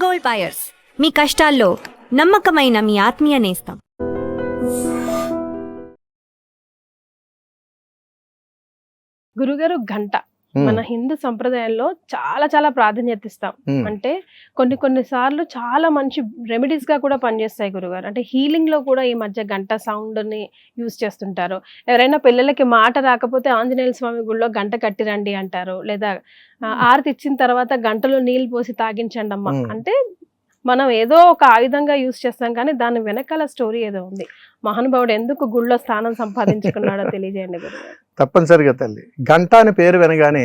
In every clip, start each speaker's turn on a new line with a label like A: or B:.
A: Gold buyers, మీ కష్టాల్లో నమ్మకమైన మీ ఆత్మీయ నేస్తం.
B: గురుగారు, గంట మన హిందూ సంప్రదాయంలో చాలా చాలా ప్రాధాన్యత ఇస్తాం. అంటే కొన్ని సార్లు చాలా మంచి రెమెడీస్ గా కూడా పనిచేస్తాయి గురుగారు. అంటే హీలింగ్ లో కూడా ఈ మధ్య గంట సౌండ్ ని యూజ్ చేస్తుంటారు. ఎవరైనా పిల్లలకి మాట రాకపోతే ఆంజనేయ స్వామి గుళ్ళో గంట కట్టిరండి అంటారు. లేదా ఆరతి ఇచ్చిన తర్వాత గంటలో నీళ్ళు పోసి తాగించండి అమ్మ అంటే మనం ఏదో ఒక ఆయుధంగా యూజ్ చేస్తాం, కానీ దాని వెనకాల స్టోరీ ఏదో ఉంది. మహానుభావుడు ఎందుకు గుళ్ళో స్థానం సంపాదించుకున్నాడో తెలియజేయండి గురుగారు.
C: తప్పనిసరిగా తల్లి, గంట అని పేరు వినగానే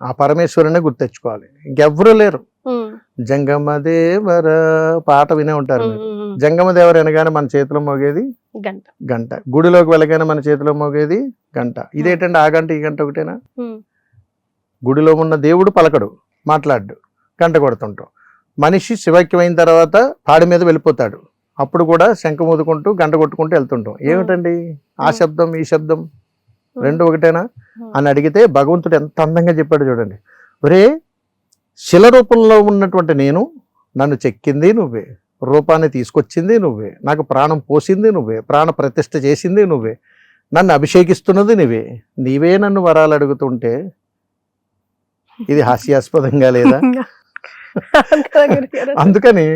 C: ఆ పరమేశ్వరుని గుర్తెచ్చుకోవాలి. ఇంకెవ్వరూ లేరు. జంగమదేవర పాట వినే ఉంటారు మీరు. జంగమదేవర అనగానే మన చేతిలో మోగేది గంట. గుడిలోకి వెళ్ళగానే మన చేతిలో మోగేది గంట. ఇదేంటంటే ఆ గంట ఈ గంట ఒకటేనా? గుడిలో ఉన్న దేవుడు పలకడు, మాట్లాడు, గంట కొడుతుంటాం. మనిషి శివైక్యమైన తర్వాత పాడి మీద వెళ్ళిపోతాడు, అప్పుడు కూడా శంఖ మోదుకుంటూ గంట కొట్టుకుంటూ వెళ్తుంటాం. ఏమిటండి ఆ శబ్దం ఈ శబ్దం రెండు ఒకటేనా అని అడిగితే భగవంతుడు ఎంత అందంగా చెప్పాడు చూడండి. ఒరే, శిల రూపంలో ఉన్నటువంటి నేను, నన్ను చెక్కింది నువ్వే, రూపాన్ని తీసుకొచ్చింది నువ్వే, నాకు ప్రాణం పోసింది నువ్వే, ప్రాణ ప్రతిష్ఠ చేసింది నువ్వే, నన్ను అభిషేకిస్తున్నది నువ్వే, నీవే నన్ను వరాలు అడుగుతుంటే ఇది హాస్యాస్పదంగా లేదా? అందుకని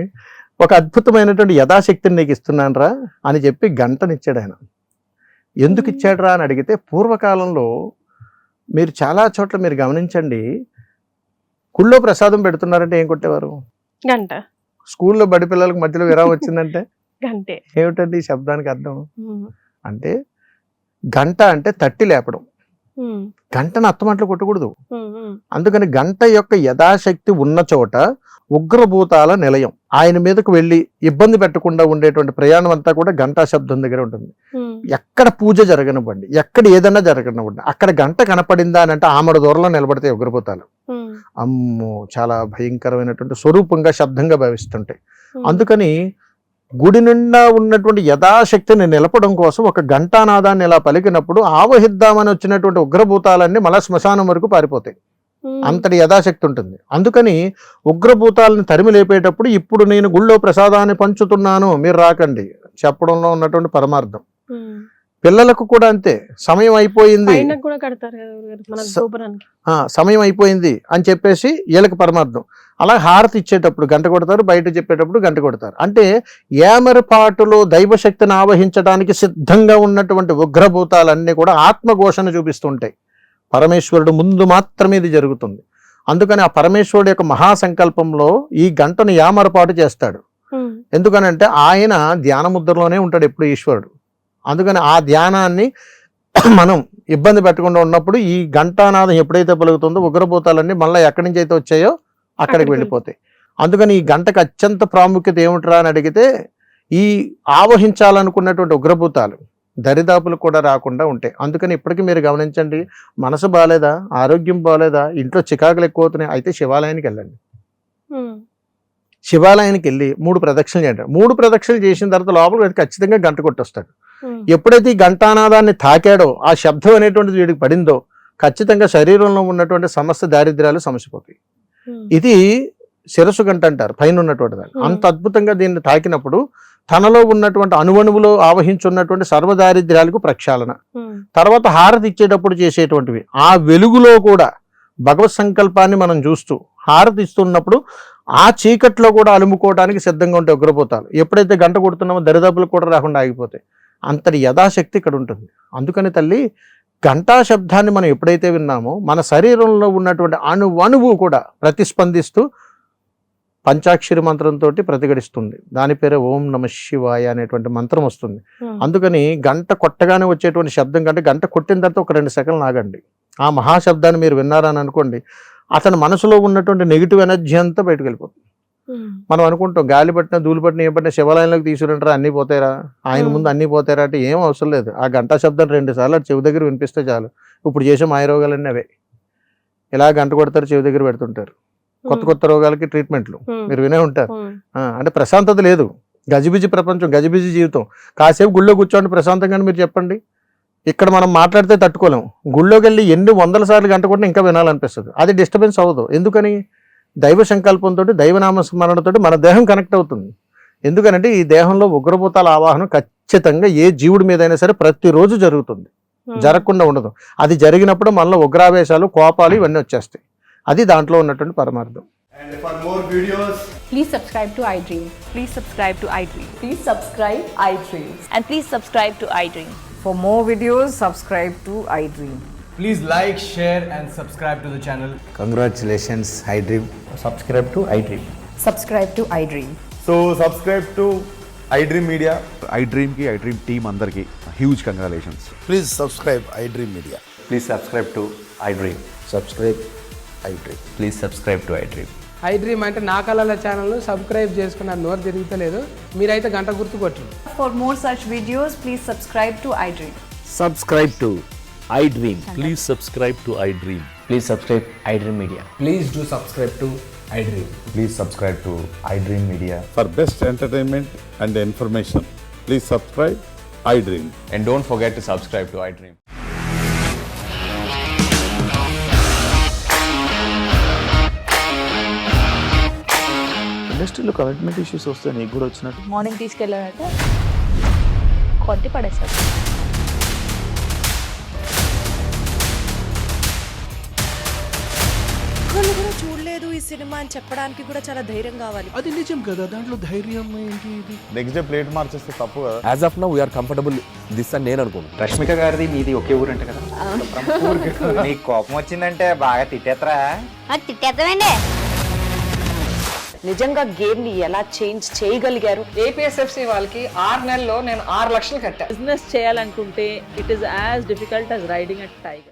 C: ఒక అద్భుతమైనటువంటి యథాశక్తిని నీకు ఇస్తున్నాను రా అని చెప్పి గంటనిచ్చాడు ఆయన. ఎందుకు ఇచ్చాడు రా అని అడిగితే, పూర్వకాలంలో మీరు చాలా చోట్ల మీరు గమనించండి, గుళ్ళో ప్రసాదం పెడుతున్నారంటే ఏం కొట్టేవారు?
B: గంట.
C: స్కూల్లో బడి పిల్లలకు మధ్యలో విరామం వచ్చిందంటే
B: గంటే.
C: ఏమిటండి ఈ శబ్దానికి అర్థం? అంటే గంట అంటే తట్టి లేపడం. గంటను అత్తమాటలు కొట్టకూడదు. అందుకని గంట యొక్క యథాశక్తి ఉన్న చోట ఉగ్రభూతాల నిలయం. ఆయన మీదకు వెళ్ళి ఇబ్బంది పెట్టకుండా ఉండేటువంటి ప్రయాణం అంతా కూడా గంటా శబ్దం దగ్గర ఉంటుంది. ఎక్కడ పూజ జరగనివ్వండి, ఎక్కడ ఏదన్నా జరగనివ్వండి, అక్కడ గంట కనపడిందా అని అంటే ఆమడ దూరంలో నిలబడితే ఉగ్రభూతాలు అమ్మో చాలా భయంకరమైనటువంటి స్వరూపంగా శబ్దంగా భావిస్తుంటాయి. అందుకని గుడి నిండా ఉన్నటువంటి యథాశక్తిని నిలపడం కోసం ఒక ఘంటానాదాన్ని ఇలా పలికినప్పుడు ఆవహిద్దామని వచ్చినటువంటి ఉగ్రభూతాలన్నీ మళ్ళా శ్మశానం వరకు పారిపోతాయి. అంతటి యథాశక్తి ఉంటుంది. అందుకని ఉగ్రభూతాలను తరిమి లేపేటప్పుడు ఇప్పుడు నేను గుళ్ళో ప్రసాదాన్ని పంచుతున్నాను మీరు రాకండి చెప్పడంలో ఉన్నటువంటి పరమార్థం. పిల్లలకు కూడా అంతే, సమయం అయిపోయింది సమయం అయిపోయింది అని చెప్పేసి వీళ్ళకి పరమార్థం. అలా హారతి ఇచ్చేటప్పుడు గంట కొడతారు, బయట చెప్పేటప్పుడు గంట కొడతారు. అంటే ఏమరపాటులో దైవశక్తిని ఆవహించడానికి సిద్ధంగా ఉన్నటువంటి ఉగ్రభూతాలన్నీ కూడా ఆత్మఘోషణ చూపిస్తుంటాయి. పరమేశ్వరుడు ముందు మాత్రమే ఇది జరుగుతుంది. అందుకని ఆ పరమేశ్వరుడు యొక్క మహాసంకల్పంలో ఈ గంటను యామరపాటు చేస్తాడు. ఎందుకనంటే ఆయన ధ్యాన ముద్రలోనే ఉంటాడు ఎప్పుడు ఈశ్వరుడు. అందుకని ఆ ధ్యానాన్ని మనం ఇబ్బంది పెట్టకుండా ఉన్నప్పుడు ఈ ఘంటానాదం ఎప్పుడైతే పలుకుతుందో ఉగ్రభూతాలన్నీ మళ్ళీ ఎక్కడి నుంచి అయితే వచ్చాయో అక్కడికి వెళ్ళిపోతాయి. అందుకని ఈ గంటకు అత్యంత ప్రాముఖ్యత ఏమిట్రా అని అడిగితే, ఈ ఆవహించాలనుకున్నటువంటి ఉగ్రభూతాలు దరిదాపులు కూడా రాకుండా ఉంటాయి. అందుకని ఇప్పటికీ మీరు గమనించండి, మనసు బాగాలేదా, ఆరోగ్యం బాగాలేదా, ఇంట్లో చికాకులు ఎక్కువ అవుతున్నాయి, అయితే శివాలయానికి వెళ్ళండి. శివాలయానికి వెళ్ళి 3 ప్రదక్షిణలు చేయండి. 3 ప్రదక్షిణలు చేసిన తర్వాత లోపల ఖచ్చితంగా గంట కొట్టొస్తాడు. ఎప్పుడైతే ఈ ఘంటానాదాన్ని తాకాడో, ఆ శబ్దం అనేటువంటిది వీడికి పడిందో, ఖచ్చితంగా శరీరంలో ఉన్నటువంటి సమస్త దారిద్ర్యాలు సమసిపోతాయి. ఇది శిరస్సు గంట అంటారు, పైన ఉన్నటువంటి దాన్ని. అంత అద్భుతంగా దీన్ని తాకినప్పుడు తనలో ఉన్నటువంటి అణువణువులో ఆవహించున్నటువంటి సర్వదారిద్ర్యాలకు ప్రక్షాళన. తర్వాత హారతి ఇచ్చేటప్పుడు చేసేటువంటివి, ఆ వెలుగులో కూడా భగవత్ సంకల్పాన్ని మనం చూస్తూ హారతి ఇస్తున్నప్పుడు ఆ చీకట్లో కూడా అలుముకోవడానికి సిద్ధంగా ఉంటే ఉగ్రపోతాలు. ఎప్పుడైతే గంట కొడుతున్నామో దరిదాపులు కూడా రాకుండా ఆగిపోతాయి. అంతటి యథాశక్తి ఇక్కడ ఉంటుంది. అందుకని తల్లి, గంటా శబ్దాన్ని మనం ఎప్పుడైతే విన్నామో మన శరీరంలో ఉన్నటువంటి అణువు కూడా ప్రతిస్పందిస్తూ పంచాక్షరి మంత్రంతో ప్రతిఘటిస్తుంది. దాని పేరే ఓం నమ శివాయ అనేటువంటి మంత్రం వస్తుంది. అందుకని గంట కొట్టగానే వచ్చేటువంటి శబ్దం కంటే గంట కొట్టిన తర్వాత ఒక 2 సెకండ్లు ఆగండి. ఆ మహాశబ్దాన్ని మీరు విన్నారని అనుకోండి, అతని మనసులో ఉన్నటువంటి నెగిటివ్ ఎనర్జీ అంతా బయటకు వెళ్ళిపోతుంది. మనం అనుకుంటాం గాలి పట్టినా ధూళి పట్టినా ఏం పట్టినా శివాలయంలోకి తీసుకురంటారా, అన్నీ పోతారా, ఆయన ముందు అన్నీ పోతారా అంటే ఏం అవసరం లేదు. ఆ గంటా శబ్దం 2 సార్లు చెవి దగ్గర వినిపిస్తే చాలు. ఇప్పుడు చేసే మాయరోగాలన్నీ అవే. ఇలా గంట కొడతారు, చెవి దగ్గర పెడుతుంటారు. కొత్త రోగాలకి ట్రీట్మెంట్లు మీరు వినే ఉంటారు. అంటే ప్రశాంతత లేదు, గజిబిజి ప్రపంచం, గజిబిజి జీవితం. కాసేపు గుళ్ళో కూర్చోండి ప్రశాంతంగా మీరు చెప్పండి. ఇక్కడ మనం మాట్లాడితే తట్టుకోలేం. గుళ్ళోకి వెళ్ళి ఎన్ని 100 సార్లు గంట కొట్టినా ఇంకా వినాలనిపిస్తుంది. అది డిస్టర్బెన్స్ అవ్వదు. ఎందుకని? దైవ సంకల్పంతో దైవనామ స్మరణతో మన దేహం కనెక్ట్ అవుతుంది. ఎందుకనంటే ఈ దేహంలో ఉగ్రభూతాల ఆవాహనం ఖచ్చితంగా ఏ జీవుడి మీద అయినా సరే ప్రతిరోజు జరుగుతుంది, జరగకుండా ఉండదు. అది జరిగినప్పుడు మనలో ఉగ్రావేశాలు, కోపాలు ఇవన్నీ వచ్చేస్తాయి. అది దాంట్లో ఉన్నటువంటి పరమార్థం.
D: And for more videos,
E: Please subscribe to iDream.
F: Please subscribe to iDream.
E: Please subscribe iDream.
F: And please subscribe to iDream.
G: For more videos, subscribe to iDream.
D: please like, share and subscribe to the channel.
H: Congratulations, iDream. Subscribe to iDream.
E: Subscribe to iDream.
I: So subscribe to iDream Media.
J: iDream ki iDream team andarki huge congratulations.
H: Please subscribe iDream Media.
I: Please subscribe to iDream.
H: Subscribe iDream.
I: Please subscribe to iDream.
K: iDream అంటే నా కళల channel subscribe చేసుకున్నారు, నోరు తిరుగుతలేదు. మీరైతే గంట గుర్తు కొట్టండి.
E: For more such videos, please subscribe to iDream.
H: Subscribe to iDream.
J: Please subscribe to iDream.
I: Please subscribe iDream Media.
K: Please do subscribe to iDream.
I: Please subscribe to iDream Media.
J: For best entertainment and information, please subscribe iDream.
I: And don't forget to subscribe to iDream.
H: ఇండస్ట్రీలో commitment issues వస్తే నీకు కూడా వచ్చినట్టు.
F: Morning తీసుకెళ్ళారంటే కొట్టి పడేస్తారు.
L: ఒక్కళ్ళు కూడా చూడలేదు ఈ సినిమా అని చెప్పడానికి కూడా చాలా ధైర్యం కావాలి.
K: అది నిజం కదా, దాంట్లో ధైర్యం ఏంటి? ఇది
I: నెక్స్ట్ డే ప్లేట్ మార్చేస్తే తప్పు కదా.
H: As of now we are comfortable this అని నేను అనుకుంటున్నాను.
I: రష్మిక గారిది మీది ఒకే ఊరు అంట కదా.
H: నీకు కోపం వచ్చిందంటే బాగా తిట్టేత్తరా?
A: తిట్టేద్దామండి.
L: నిజంగా గేమ్ ని ఎలా చేంజ్ చేయగలిగారు?
K: ఏపీఎస్ఎఫ్సి వాళ్ళకి 6 నెలల్లో నేను 6 లక్షలు కట్టా.
F: బిజినెస్ చేయాలనుకుంటే it is as difficult as riding a tiger.